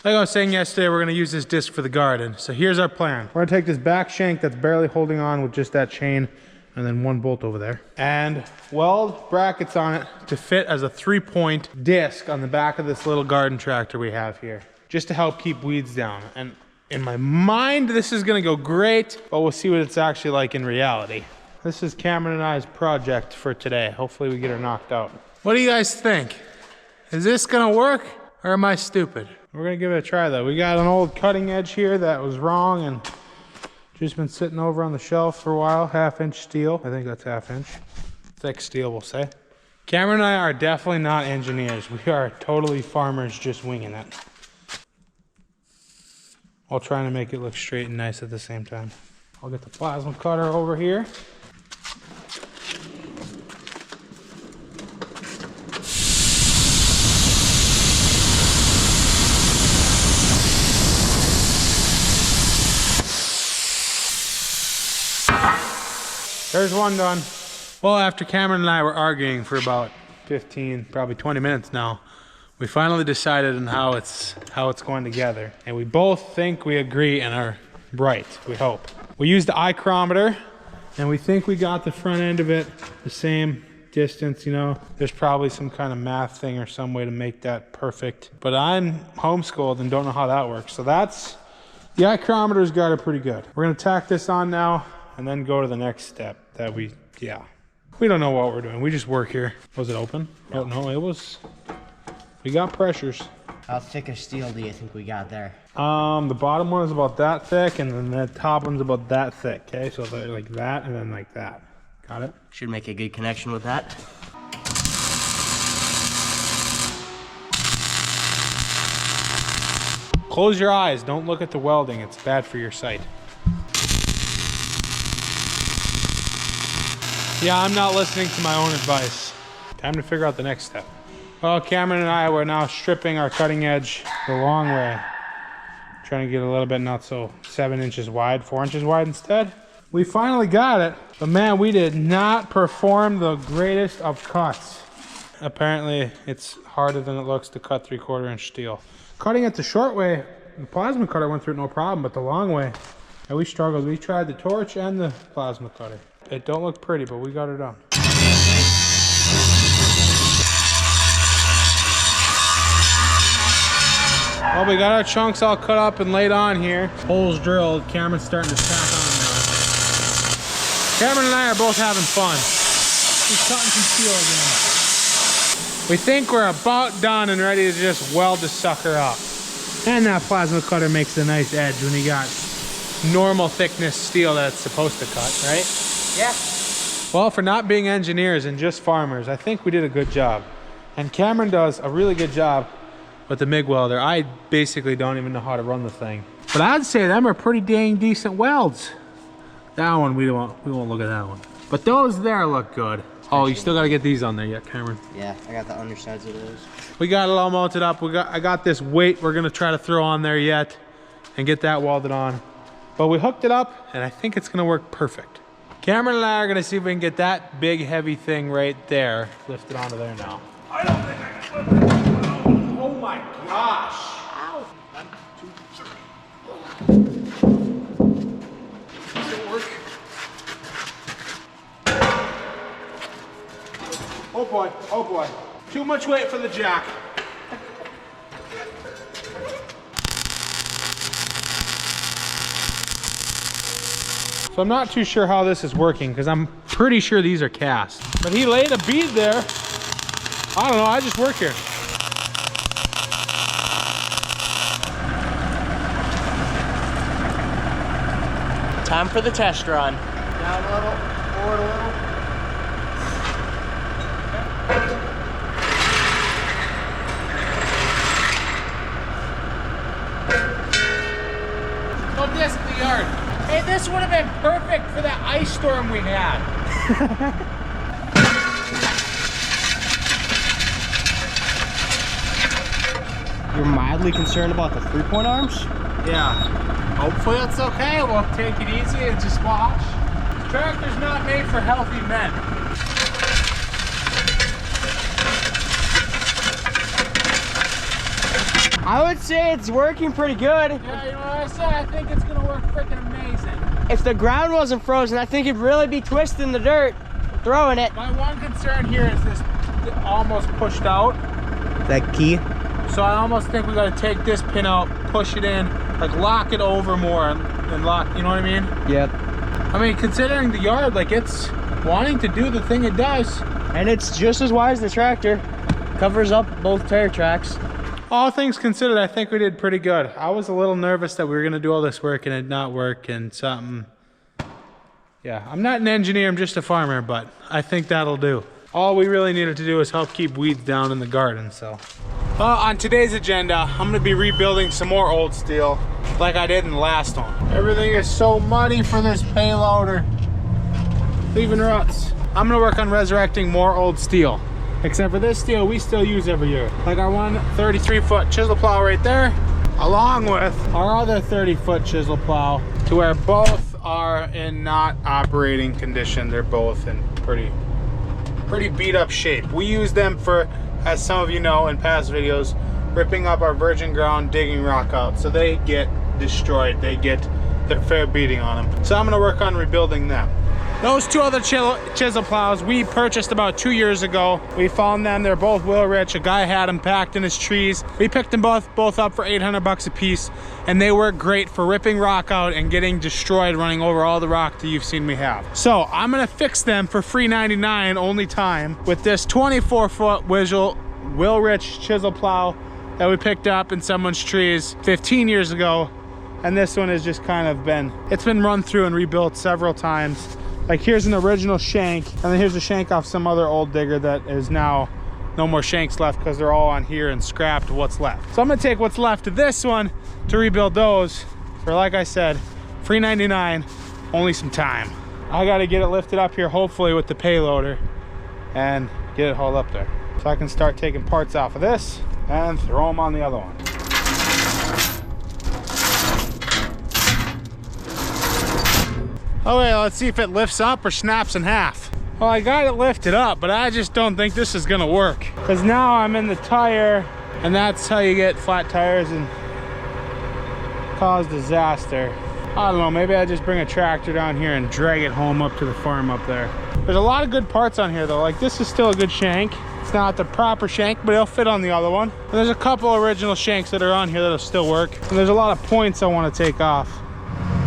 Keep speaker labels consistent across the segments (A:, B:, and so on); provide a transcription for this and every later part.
A: Like I was saying yesterday, we're gonna use this disc for the garden. So here's our plan. We're gonna take this back shank that's barely holding on with just that chain and then one bolt over there, and weld brackets on it to fit as a 3-point disc on the back of this little garden tractor we have here, just to help keep weeds down. And in my mind, this is gonna go great, but we'll see what it's actually like in reality. This is Cameron and I's project for today. Hopefully we get her knocked out. What do you guys think? Is this gonna work or am I stupid? We're gonna give it a try though. We got an old cutting edge here that was wrong and just been sitting over on the shelf for a while. 1/2-inch steel. I think that's 1/2 inch. Thick steel, we'll say. Cameron and I are definitely not engineers. We are totally farmers just winging it, while trying to make it look straight and nice at the same time. I'll get the plasma cutter over here. There's one done. Well, after Cameron and I were arguing for about 15, probably 20 minutes now, we finally decided on how it's going together. And we both think we agree and are right, we hope. We used the ichrometer and we think we got the front end of it the same distance, you know. There's probably some kind of math thing or some way to make that perfect. But I'm homeschooled and don't know how that works. So the ichrometer's got it pretty good. We're gonna tack this on now and then go to the next step that we don't know what we're doing. We just work here. Was it open? No. Oh no, it was. We got pressures.
B: How thick of steel do you think we got there?
A: The bottom one is about that thick and then the top one's about that thick, okay? So like that and then like that. Got it?
B: Should make a good connection with that.
A: Close your eyes, don't look at the welding. It's bad for your sight. Yeah, I'm not listening to my own advice. Time to figure out the next step. Well, Cameron and I were now stripping our cutting edge the long way. Trying to get a little bit not so 7 inches wide, 4 inches wide instead. We finally got it, but man, we did not perform the greatest of cuts. Apparently, it's harder than it looks to cut 3/4 inch steel. Cutting it the short way, the plasma cutter went through it no problem, but the long way, we struggled. We tried the torch and the plasma cutter. It don't look pretty, but we got it done. Well, we got our chunks all cut up and laid on here. Holes drilled. Cameron's starting to tack on now. Cameron and I are both having fun. He's cutting some steel again. We think we're about done and ready to just weld the sucker up. And that plasma cutter makes a nice edge when you got normal thickness steel that it's supposed to cut, right?
B: Yeah.
A: Well, for not being engineers and just farmers, I think we did a good job. And Cameron does a really good job with the MIG welder. I basically don't even know how to run the thing. But I'd say them are pretty dang decent welds. That one, we won't look at that one. But those there look good. Oh, you still gotta get these on there yet, Cameron?
B: Yeah, I got the undersides of those.
A: We got it all mounted up. I got this weight we're gonna try to throw on there yet and get that welded on. But we hooked it up and I think it's gonna work perfect. Cameron and I are gonna see if we can get that big heavy thing right there lifted onto there now. I don't think I can lift it. Oh my gosh. Ow. 1, 2, 3. Does it work? Oh boy, oh boy. Too much weight for the jack. So I'm not too sure how this is working because I'm pretty sure these are cast. But he laid a bead there. I don't know, I just work here.
B: Time for the test run. Down a little, forward a little.
A: Go disc the yard. Hey, this would have been perfect for that ice storm we had.
B: You're mildly concerned about the 3-point arms?
A: Yeah. Hopefully it's okay. We'll take it easy and just watch. This tractor's not made for healthy men.
B: I would say it's working pretty good.
A: Yeah, you know what I said? I think it's gonna work freaking amazing.
B: If the ground wasn't frozen, I think it'd really be twisting the dirt, throwing it.
A: My one concern here is this almost pushed out.
B: That key?
A: So I almost think we gotta take this pin out, push it in, like lock it over more and lock, you know what I mean?
B: Yep.
A: I mean, considering the yard, like it's wanting to do the thing it does.
B: And it's just as wide as the tractor. Covers up both tire tracks.
A: All things considered, I think we did pretty good. I was a little nervous that we were gonna do all this work and it not work and something. Yeah, I'm not an engineer, I'm just a farmer, but I think that'll do. All we really needed to do is help keep weeds down in the garden, so. On today's agenda, I'm gonna be rebuilding some more old steel like I did in the last one. Everything is so muddy for this payloader. Leaving ruts. I'm gonna work on resurrecting more old steel. Except for this steel we still use every year. Like our 133-foot chisel plow right there, along with our other 30-foot chisel plow, to where both are in not operating condition. They're both in pretty beat up shape. We use them for, as some of you know in past videos, ripping up our virgin ground, digging rock out. So they get destroyed. They get their fair beating on them. So I'm gonna work on rebuilding them. Those two other chisel plows we purchased about 2 years ago. We found them, they're both wheel rich. A guy had them packed in his trees. We picked them both up for 800 bucks a piece, and they work great for ripping rock out and getting destroyed running over all the rock that you've seen me have. So I'm gonna fix them for free 99 only time with this 24-foot wheel rich chisel plow that we picked up in someone's trees 15 years ago. And this one has just kind of been run through and rebuilt several times. Like here's an original shank, and then here's a shank off some other old digger that is now no more shanks left because they're all on here and scrapped what's left. So I'm gonna take what's left of this one to rebuild those for, like I said, free 99, only some time. I gotta get it lifted up here, hopefully with the payloader, and get it hauled up there. So I can start taking parts off of this and throw them on the other one. Okay, let's see if it lifts up or snaps in half. Well, I got it lifted up, but I just don't think this is gonna work. Because now I'm in the tire, and that's how you get flat tires and cause disaster. I don't know, maybe I just bring a tractor down here and drag it home up to the farm up there. There's a lot of good parts on here though. Like this is still a good shank. It's not the proper shank, but it'll fit on the other one. And there's a couple original shanks that are on here that'll still work. And there's a lot of points I wanna take off.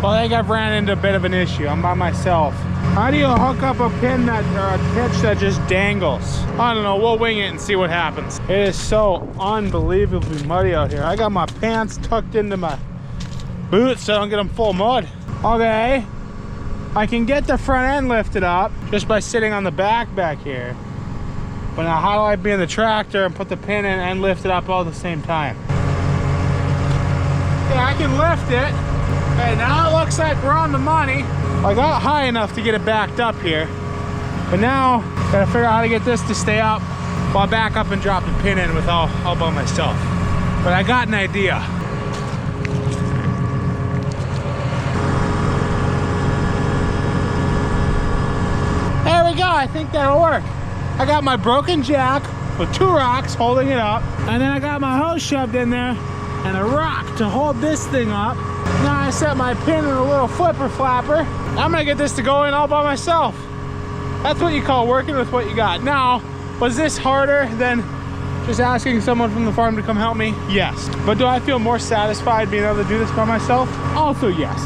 A: Well, I think I've ran into a bit of an issue. I'm by myself. How do you hook up a pin that, or a hitch that just dangles? I don't know, we'll wing it and see what happens. It is so unbelievably muddy out here. I got my pants tucked into my boots so I don't get them full of mud. Okay, I can get the front end lifted up just by sitting on the back here. But now how do I be in the tractor and put the pin in and lift it up all at the same time? Yeah, I can lift it. Okay, now it looks like we're on the money. I got high enough to get it backed up here. But now, gotta figure out how to get this to stay up while I back up and drop the pin in with all by myself. But I got an idea. There we go, I think that'll work. I got my broken jack with 2 rocks holding it up. And then I got my hose shoved in there and a rock to hold this thing up. Now I set my pin in a little flipper flapper. I'm gonna get this to go in all by myself. That's what you call working with what you got. Now, was this harder than just asking someone from the farm to come help me? Yes. But do I feel more satisfied being able to do this by myself? Also yes.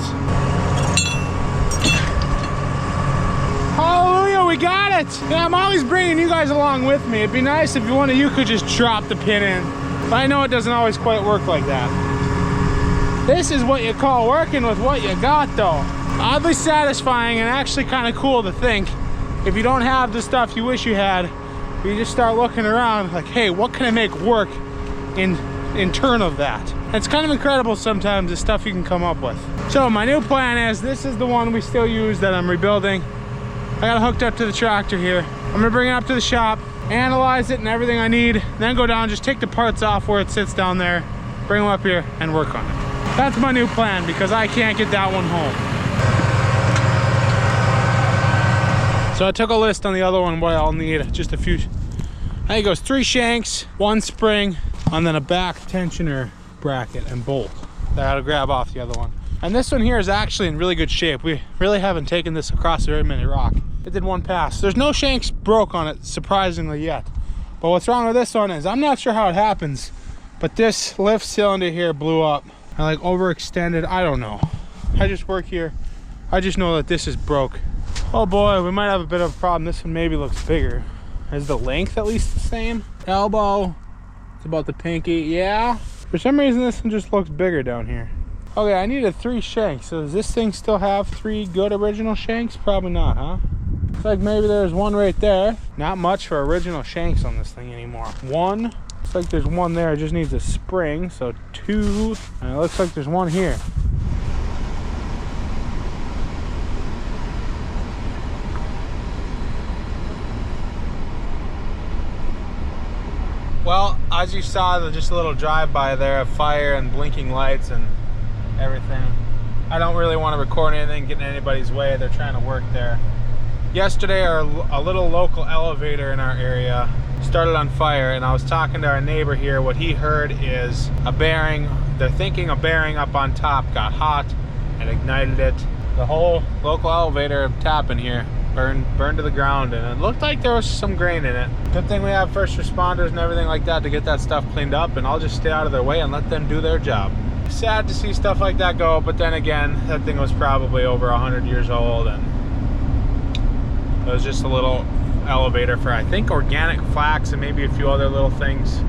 A: Hallelujah, we got it! Yeah, I'm always bringing you guys along with me. It'd be nice if one of you could just drop the pin in. But I know it doesn't always quite work like that. This is what you call working with what you got though. Oddly satisfying and actually kind of cool to think. If you don't have the stuff you wish you had, you just start looking around like, hey, what can I make work in turn of that? And it's kind of incredible sometimes the stuff you can come up with. So my new plan is, this is the one we still use that I'm rebuilding. I got it hooked up to the tractor here. I'm gonna bring it up to the shop, analyze it and everything I need, then go down, just take the parts off where it sits down there, bring them up here and work on it. That's my new plan because I can't get that one home. So I took a list on the other one what I'll need, just a few. I think it goes 3 shanks, 1 spring, and then a back tensioner bracket and bolt that I had to grab off the other one. And this one here is actually in really good shape. We really haven't taken this across very many rock. It did one pass. There's no shanks broke on it, surprisingly, yet. But what's wrong with this one is I'm not sure how it happens, but this lift cylinder here blew up. I like overextended, I don't know. I just work here. I just know that this is broke. Oh boy, we might have a bit of a problem. This one maybe looks bigger. Is the length at least the same? Elbow, it's about the pinky, yeah. For some reason this one just looks bigger down here. Okay, I needed 3 shanks. So does this thing still have 3 good original shanks? Probably not, huh? Looks like maybe there's one right there. Not much for original shanks on this thing anymore. 1, looks like there's one there. It just needs a spring, so 2. And it looks like there's one here. Well, as you saw, just a little drive-by there of fire and blinking lights and everything. I don't really want to record anything, get in anybody's way. They're trying to work there. Yesterday, a little local elevator in our area started on fire, and I was talking to our neighbor here. What he heard is a bearing. They're thinking a bearing up on top got hot and ignited it. The whole local elevator tap in here burned to the ground, and it looked like there was some grain in it. Good thing we have first responders and everything like that to get that stuff cleaned up, and I'll just stay out of their way and let them do their job. Sad to see stuff like that go, but then again, that thing was probably over 100 years old, and it was just a little elevator for, I think, organic flax and maybe a few other little things.